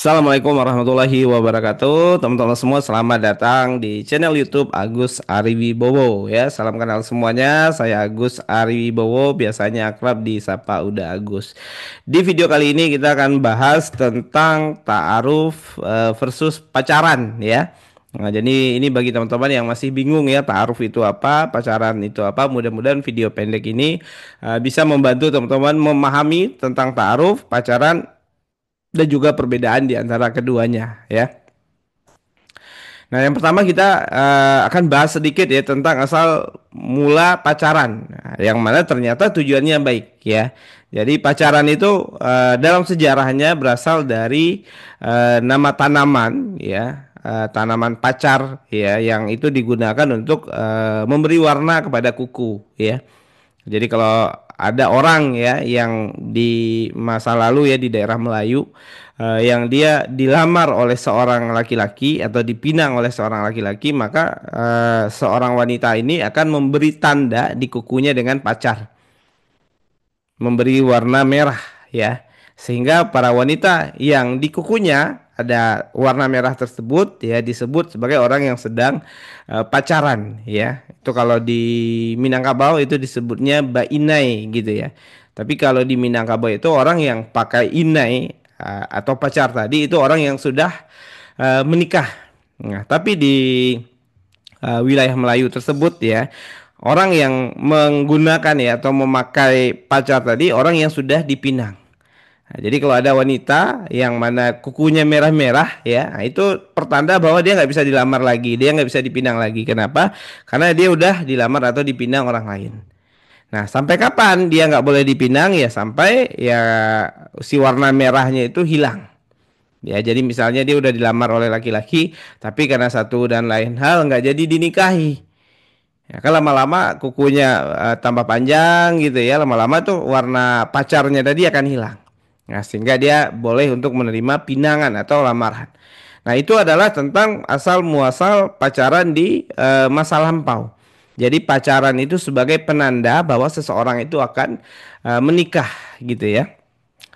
Assalamualaikum warahmatullahi wabarakatuh. Teman-teman semua selamat datang di channel YouTube Agus Ariwibowo ya. Salam kenal semuanya. Saya Agus Ariwibowo, biasanya akrab disapa Uda Agus. Di video kali ini kita akan bahas tentang ta'aruf versus pacaran ya. Nah, jadi ini bagi teman-teman yang masih bingung ya, ta'aruf itu apa, pacaran itu apa. Mudah-mudahan video pendek ini bisa membantu teman-teman memahami tentang ta'aruf, pacaran, dan juga perbedaan di antara keduanya ya. Nah, yang pertama kita akan bahas sedikit ya tentang asal mula pacaran. Nah, yang mana ternyata tujuannya baik ya. Jadi pacaran itu dalam sejarahnya berasal dari nama tanaman ya, tanaman pacar ya, yang itu digunakan untuk memberi warna kepada kuku ya. Jadi kalau ada orang ya yang di masa lalu ya di daerah Melayu yang dia dilamar oleh seorang laki-laki atau dipinang oleh seorang laki-laki, maka seorang wanita ini akan memberi tanda di kukunya dengan pacar, memberi warna merah ya. Sehingga para wanita yang di kukunya ada warna merah tersebut ya disebut sebagai orang yang sedang pacaran ya. Itu kalau di Minangkabau itu disebutnya bainai gitu ya. Tapi kalau di Minangkabau itu orang yang pakai inai atau pacar tadi itu orang yang sudah menikah. Nah, tapi di wilayah Melayu tersebut ya, orang yang menggunakan ya atau memakai pacar tadi orang yang sudah dipinang. Nah, jadi kalau ada wanita yang mana kukunya merah-merah ya, nah itu pertanda bahwa dia nggak bisa dilamar lagi, dia nggak bisa dipinang lagi. Kenapa? Karena dia udah dilamar atau dipinang orang lain. Nah, sampai kapan dia nggak boleh dipinang ya? Sampai ya si warna merahnya itu hilang. Ya, jadi misalnya dia udah dilamar oleh laki-laki, tapi karena satu dan lain hal nggak jadi dinikahi. Ya kan lama-lama kukunya tambah panjang gitu ya, lama-lama tuh warna pacarnya tadi akan hilang. Nah, sehingga dia boleh untuk menerima pinangan atau lamaran. Nah, itu adalah tentang asal muasal pacaran di masa lampau. Jadi pacaran itu sebagai penanda bahwa seseorang itu akan menikah gitu ya.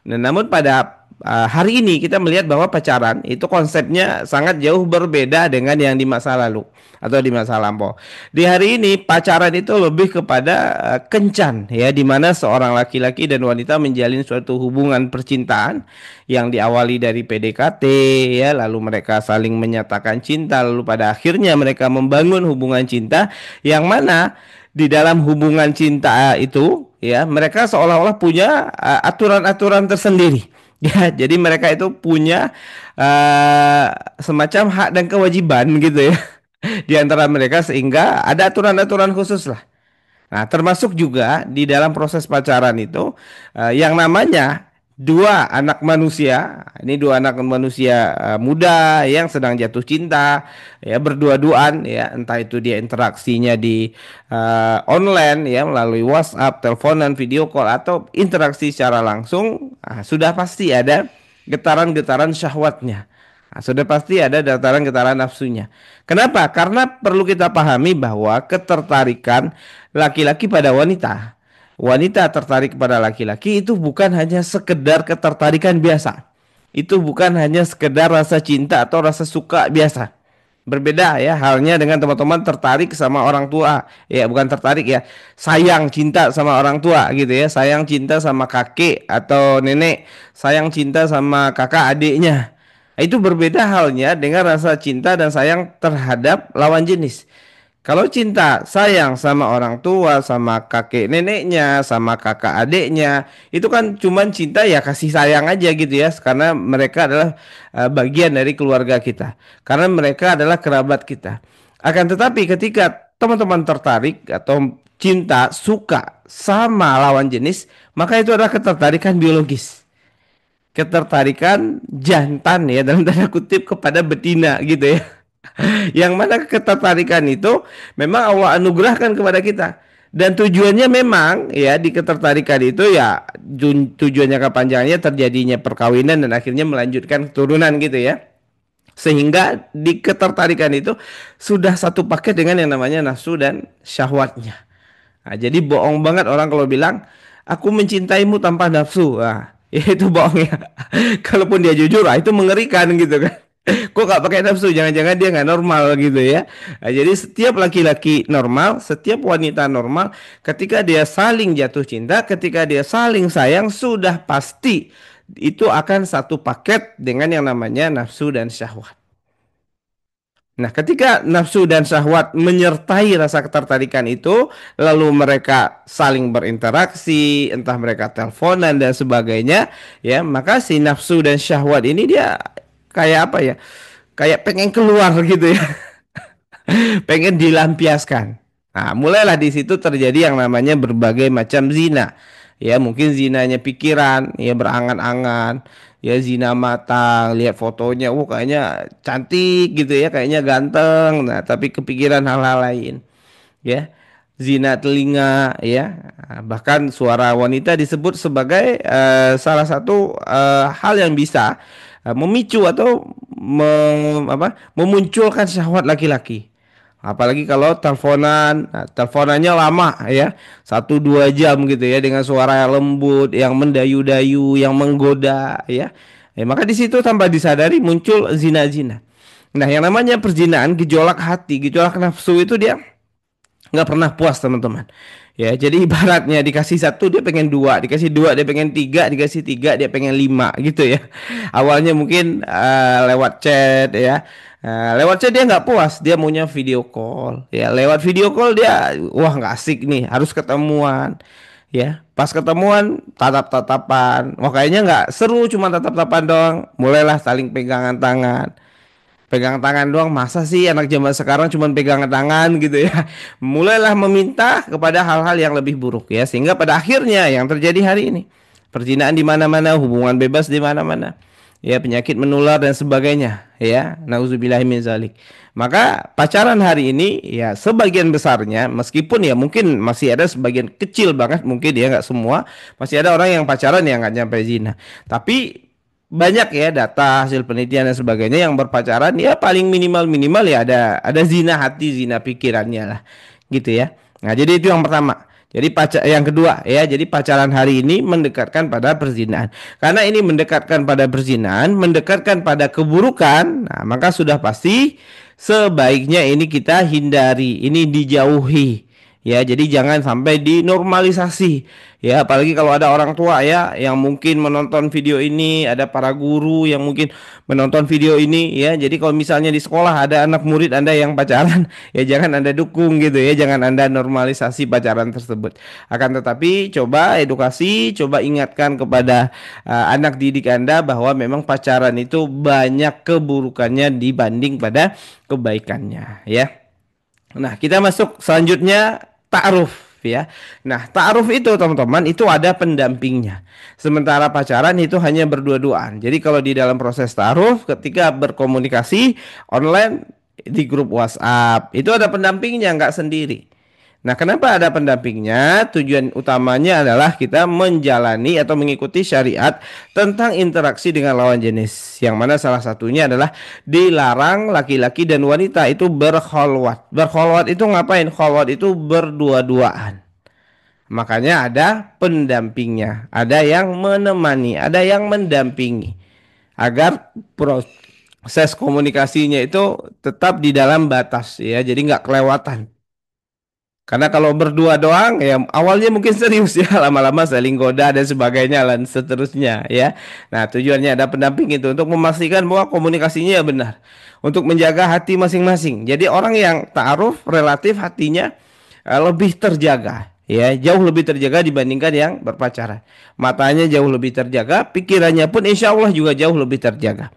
Nah, namun pada hari ini kita melihat bahwa pacaran itu konsepnya sangat jauh berbeda dengan yang di masa lalu atau di masa lampau. Di hari ini pacaran itu lebih kepada kencan ya, di mana seorang laki-laki dan wanita menjalin suatu hubungan percintaan yang diawali dari PDKT ya, lalu mereka saling menyatakan cinta, lalu pada akhirnya mereka membangun hubungan cinta yang mana di dalam hubungan cinta itu ya mereka seolah-olah punya aturan-aturan tersendiri ya, jadi mereka itu punya uh, semacam hak dan kewajiban gitu ya di antara mereka, sehingga ada aturan-aturan khusus lah. Nah, termasuk juga di dalam proses pacaran itu yang namanya dua anak manusia. Ini dua anak manusia muda yang sedang jatuh cinta, ya berdua-duaan, ya entah itu dia interaksinya di online, ya melalui WhatsApp, teleponan, video call atau interaksi secara langsung, sudah pasti ada getaran-getaran syahwatnya. Nah, sudah pasti ada getaran-getaran nafsunya. Kenapa? Karena perlu kita pahami bahwa ketertarikan laki-laki pada wanita, wanita tertarik kepada laki-laki itu bukan hanya sekedar ketertarikan biasa. Itu bukan hanya sekedar rasa cinta atau rasa suka biasa. Berbeda ya halnya dengan teman-teman tertarik sama orang tua. Ya, bukan tertarik ya. Sayang cinta sama orang tua gitu ya. Sayang cinta sama kakek atau nenek. Sayang cinta sama kakak adiknya. Itu berbeda halnya dengan rasa cinta dan sayang terhadap lawan jenis. Kalau cinta sayang sama orang tua, sama kakek neneknya, sama kakak adiknya, itu kan cuman cinta ya kasih sayang aja gitu ya, karena mereka adalah bagian dari keluarga kita, karena mereka adalah kerabat kita. Akan tetapi ketika teman-teman tertarik atau cinta, suka sama lawan jenis, maka itu adalah ketertarikan biologis, ketertarikan jantan ya dalam tanda kutip kepada betina gitu ya. Yang mana ketertarikan itu memang Allah anugerahkan kepada kita. Dan tujuannya memang ya di ketertarikan itu ya tujuannya kepanjangannya terjadinya perkawinan dan akhirnya melanjutkan keturunan gitu ya. Sehingga di ketertarikan itu sudah satu paket dengan yang namanya nafsu dan syahwatnya. Nah, jadi bohong banget orang kalau bilang aku mencintaimu tanpa nafsu. Nah, Ya itu bohong ya. Kalaupun dia jujur, ah, itu mengerikan gitu kan. Kok nggak pakai nafsu? Jangan-jangan dia nggak normal gitu ya. Nah, jadi setiap laki-laki normal, setiap wanita normal, ketika dia saling jatuh cinta, ketika dia saling sayang, sudah pasti itu akan satu paket dengan yang namanya nafsu dan syahwat. Nah, ketika nafsu dan syahwat menyertai rasa ketertarikan itu, lalu mereka saling berinteraksi, entah mereka teleponan dan sebagainya, ya, maka si nafsu dan syahwat ini dia kayak apa ya? Kayak pengen keluar gitu ya, pengen dilampiaskan. Nah, mulailah di situ terjadi yang namanya berbagai macam zina. Ya, mungkin zinanya pikiran, ya berangan-angan, ya zina mata, lihat fotonya, kayaknya cantik gitu ya, kayaknya ganteng. Nah, tapi kepikiran hal-hal lain, ya. Zina telinga, ya. Bahkan suara wanita disebut sebagai salah satu hal yang bisa memicu atau memunculkan syahwat laki-laki. Apalagi kalau teleponan, nah, teleponannya lama ya, 1 2 jam gitu ya, dengan suara yang lembut, yang mendayu-dayu, yang menggoda ya. Maka di situ tanpa disadari muncul zina-zina. Nah, yang namanya perzinaan, gejolak hati, gejolak nafsu itu dia nggak pernah puas teman-teman. Ya, jadi ibaratnya dikasih satu dia pengen dua, dikasih dua dia pengen tiga, dikasih tiga dia pengen lima gitu ya. Awalnya mungkin lewat chat ya. Lewat chat dia nggak puas, dia maunya video call. Ya, lewat video call dia, wah nggak asik nih, harus ketemuan. Ya, pas ketemuan tatap-tatapan. Wah kayaknya nggak seru, cuma tatap-tatapan doang. Mulailah saling pegangan tangan. Pegang tangan doang, masa sih anak zaman sekarang cuma pegangan tangan gitu ya. Mulailah meminta kepada hal-hal yang lebih buruk ya, sehingga pada akhirnya yang terjadi hari ini perzinaan di mana-mana, hubungan bebas di mana-mana, ya penyakit menular dan sebagainya ya. Nauzubillahi min zalik. Maka pacaran hari ini ya sebagian besarnya, meskipun ya mungkin masih ada sebagian kecil banget, mungkin ya nggak semua, masih ada orang yang pacaran yang nggak nyampe zina, tapi banyak ya data hasil penelitian dan sebagainya yang berpacaran ya paling minimal ya ada zina hati, zina pikirannya lah gitu ya. Nah, jadi itu yang pertama. Jadi yang kedua ya, jadi pacaran hari ini mendekatkan pada perzinahan. Karena ini mendekatkan pada perzinahan, mendekatkan pada keburukan, nah maka sudah pasti sebaiknya ini kita hindari, ini dijauhi. Ya, jadi jangan sampai dinormalisasi. Ya, apalagi kalau ada orang tua ya yang mungkin menonton video ini, ada para guru yang mungkin menonton video ini ya. Jadi kalau misalnya di sekolah ada anak murid Anda yang pacaran, ya jangan Anda dukung gitu ya, jangan Anda normalisasi pacaran tersebut. Akan tetapi coba edukasi, coba ingatkan kepada anak didik Anda bahwa memang pacaran itu banyak keburukannya dibanding pada kebaikannya ya. Nah, kita masuk selanjutnya ta'aruf ya. Nah, ta'aruf itu teman-teman itu ada pendampingnya. Sementara pacaran itu hanya berdua-duaan. Jadi kalau di dalam proses ta'aruf ketika berkomunikasi online di grup WhatsApp itu ada pendampingnya, nggak sendiri. Nah, kenapa ada pendampingnya? Tujuan utamanya adalah kita menjalani atau mengikuti syariat tentang interaksi dengan lawan jenis. Yang mana salah satunya adalah dilarang laki-laki dan wanita itu berkholwat. Berkholwat itu ngapain? Kholwat itu berdua-duaan. Makanya ada pendampingnya, ada yang menemani, ada yang mendampingi agar proses komunikasinya itu tetap di dalam batas ya, jadi nggak kelewatan. Karena kalau berdua doang ya awalnya mungkin serius ya, lama-lama saling goda dan sebagainya dan seterusnya ya. Nah, tujuannya ada pendamping itu untuk memastikan bahwa komunikasinya ya benar. Untuk menjaga hati masing-masing. Jadi orang yang ta'aruf relatif hatinya lebih terjaga ya, jauh lebih terjaga dibandingkan yang berpacaran. Matanya jauh lebih terjaga, pikirannya pun insya Allah juga jauh lebih terjaga.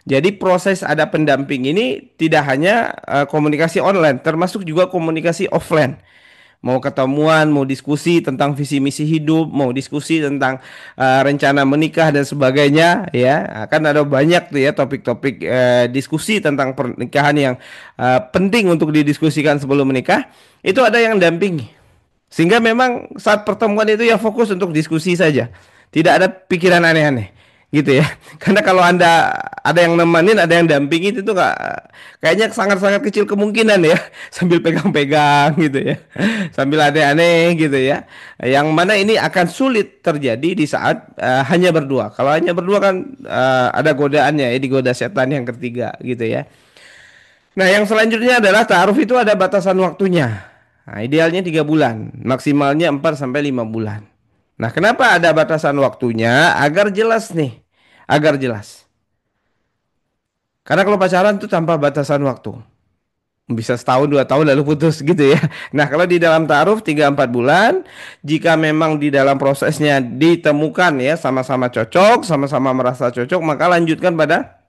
Jadi proses ada pendamping ini tidak hanya komunikasi online, termasuk juga komunikasi offline. Mau ketemuan, mau diskusi tentang visi misi hidup, mau diskusi tentang rencana menikah dan sebagainya, ya akan ada banyak tuh ya topik-topik diskusi tentang pernikahan yang penting untuk didiskusikan sebelum menikah. Itu ada yang dampingi, sehingga memang saat pertemuan itu ya fokus untuk diskusi saja, tidak ada pikiran aneh-aneh. gitu ya. Karena kalau Anda ada yang nemenin, ada yang dampingi itu tuh nggak, kayaknya sangat-sangat kecil kemungkinan ya sambil pegang-pegang gitu ya. Sambil aneh-aneh gitu ya. Yang mana ini akan sulit terjadi di saat hanya berdua. Kalau hanya berdua kan ada godaannya ya, digoda setan yang ketiga gitu ya. Nah, yang selanjutnya adalah ta'aruf itu ada batasan waktunya. Nah, idealnya 3 bulan, maksimalnya 4 sampai 5 bulan. Nah, kenapa ada batasan waktunya? Agar jelas nih, agar jelas. Karena kalau pacaran itu tanpa batasan waktu. Bisa setahun, 2 tahun lalu putus gitu ya. Nah, kalau di dalam ta'aruf 3 4 bulan, jika memang di dalam prosesnya ditemukan ya sama-sama cocok, sama-sama merasa cocok, maka lanjutkan pada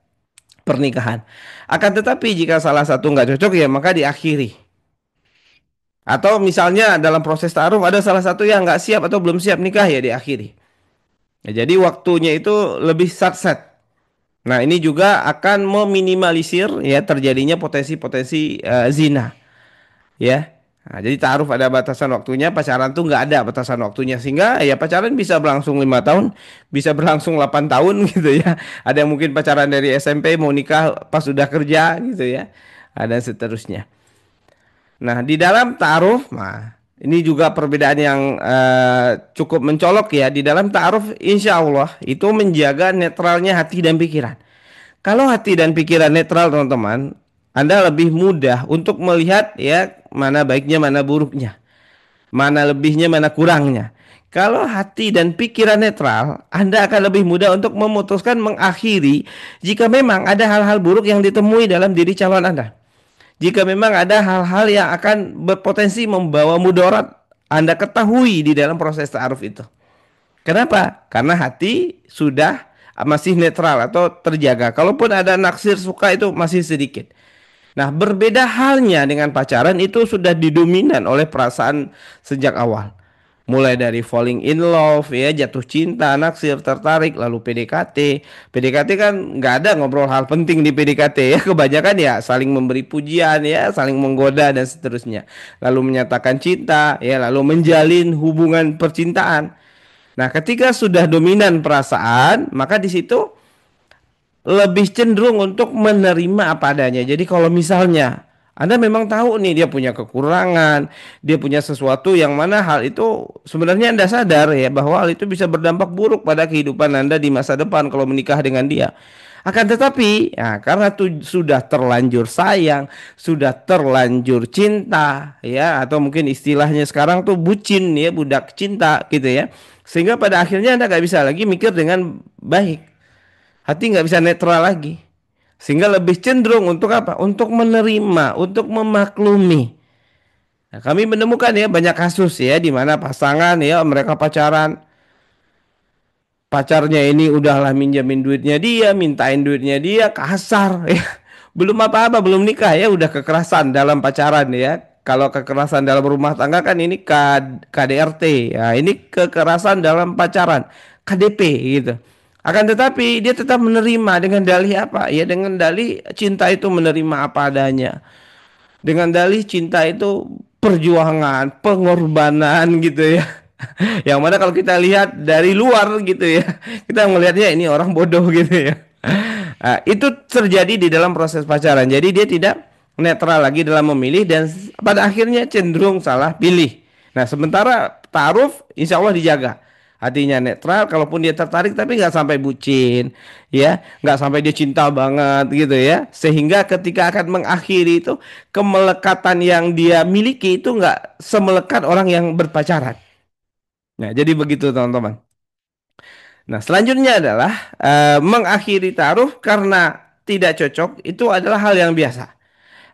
pernikahan. Akan tetapi jika salah satu nggak cocok ya maka diakhiri. Atau misalnya dalam proses taruh ada salah satu yang nggak siap atau belum siap nikah ya diakhiri. Ya, jadi waktunya itu lebih satset. Nah ini juga akan meminimalisir ya terjadinya potensi-potensi zina ya. Nah, jadi taruh ada batasan waktunya, pacaran tuh nggak ada batasan waktunya sehingga ya pacaran bisa berlangsung 5 tahun, bisa berlangsung 8 tahun gitu ya. Ada yang mungkin pacaran dari SMP mau nikah pas sudah kerja gitu ya. Ada seterusnya. Nah, di dalam ta'aruf, nah, ini juga perbedaan yang cukup mencolok ya. Di dalam ta'aruf, insya Allah itu menjaga netralnya hati dan pikiran. Kalau hati dan pikiran netral, teman-teman, Anda lebih mudah untuk melihat ya mana baiknya, mana buruknya, mana lebihnya, mana kurangnya. Kalau hati dan pikiran netral, Anda akan lebih mudah untuk memutuskan mengakhiri jika memang ada hal-hal buruk yang ditemui dalam diri calon Anda. Jika memang ada hal-hal yang akan berpotensi membawa mudarat, Anda ketahui di dalam proses ta'aruf itu. Kenapa? Karena hati sudah masih netral atau terjaga. Kalaupun ada naksir suka itu masih sedikit. Nah, berbeda halnya dengan pacaran itu sudah didominan oleh perasaan sejak awal. Mulai dari falling in love ya, jatuh cinta, naksir, tertarik, lalu PDKT. PDKT kan nggak ada ngobrol hal penting di PDKT ya. Kebanyakan ya saling memberi pujian ya, saling menggoda dan seterusnya. Lalu menyatakan cinta ya, lalu menjalin hubungan percintaan. Nah, ketika sudah dominan perasaan, maka di situ lebih cenderung untuk menerima apa adanya. Jadi kalau misalnya Anda memang tahu nih dia punya kekurangan, dia punya sesuatu yang mana hal itu sebenarnya Anda sadar ya bahwa hal itu bisa berdampak buruk pada kehidupan Anda di masa depan kalau menikah dengan dia. Akan tetapi, ya, karena sudah terlanjur sayang, sudah terlanjur cinta, ya, atau mungkin istilahnya sekarang tuh bucin, ya, budak cinta, gitu ya, sehingga pada akhirnya Anda nggak bisa lagi mikir dengan baik. Hati nggak bisa netral lagi. Sehingga lebih cenderung untuk apa? Untuk menerima, untuk memaklumi. Nah, kami menemukan ya banyak kasus ya di mana pasangan ya mereka pacaran, pacarnya ini udahlah minjemin duitnya dia, mintain duitnya dia, kasar ya. Belum apa-apa, belum nikah ya udah kekerasan dalam pacaran ya. Kalau kekerasan dalam rumah tangga kan ini KDRT ya, ini kekerasan dalam pacaran, KDP gitu. Akan tetapi dia tetap menerima dengan dalih apa? Ya dengan dalih cinta itu menerima apa adanya. Dengan dalih cinta itu perjuangan, pengorbanan gitu ya. Yang mana kalau kita lihat dari luar gitu ya, kita melihatnya ini orang bodoh gitu ya. Nah, itu terjadi di dalam proses pacaran. Jadi dia tidak netral lagi dalam memilih dan pada akhirnya cenderung salah pilih. Nah, sementara ta'aruf insya Allah dijaga. Hatinya netral, kalaupun dia tertarik tapi nggak sampai bucin, ya, nggak sampai dia cinta banget gitu ya. Sehingga ketika akan mengakhiri itu kemelekatan yang dia miliki itu nggak semelekat orang yang berpacaran. Nah, jadi begitu teman-teman. Nah, selanjutnya adalah mengakhiri taruh karena tidak cocok itu adalah hal yang biasa.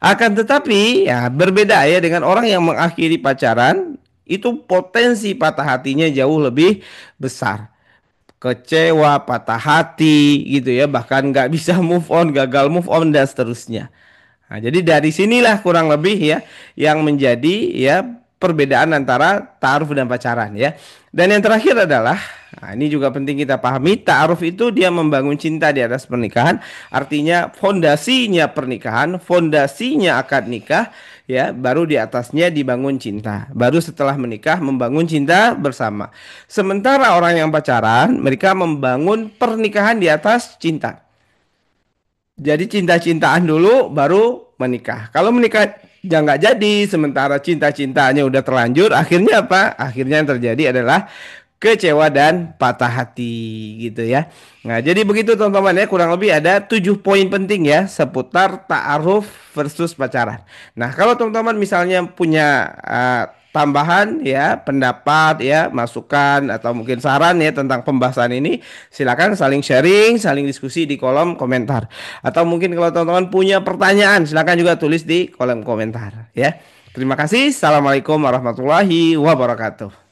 Akan tetapi ya berbeda ya dengan orang yang mengakhiri pacaran itu potensi patah hatinya jauh lebih besar. Kecewa, patah hati gitu ya, bahkan nggak bisa move on, gagal move on dan seterusnya. Nah, jadi dari sinilah kurang lebih ya yang menjadi ya perbedaan antara ta'aruf dan pacaran ya. Dan yang terakhir adalah, nah ini juga penting kita pahami, ta'aruf itu dia membangun cinta di atas pernikahan, artinya fondasinya pernikahan, fondasinya akad nikah ya, baru di atasnya dibangun cinta. Baru setelah menikah membangun cinta bersama. Sementara orang yang pacaran, mereka membangun pernikahan di atas cinta. Jadi cinta-cintaan dulu baru menikah. Kalau menikah ya nggak jadi, sementara cinta-cintanya udah terlanjur, akhirnya apa? Akhirnya yang terjadi adalah kecewa dan patah hati gitu ya. Nah, jadi begitu teman-teman ya, kurang lebih ada 7 poin penting ya seputar ta'aruf versus pacaran. Nah, kalau teman-teman misalnya punya tambahan ya, pendapat ya, masukan atau mungkin saran ya tentang pembahasan ini, silakan saling sharing, saling diskusi di kolom komentar. Atau mungkin kalau teman-teman punya pertanyaan, silakan juga tulis di kolom komentar ya. Terima kasih. Assalamualaikum warahmatullahi wabarakatuh.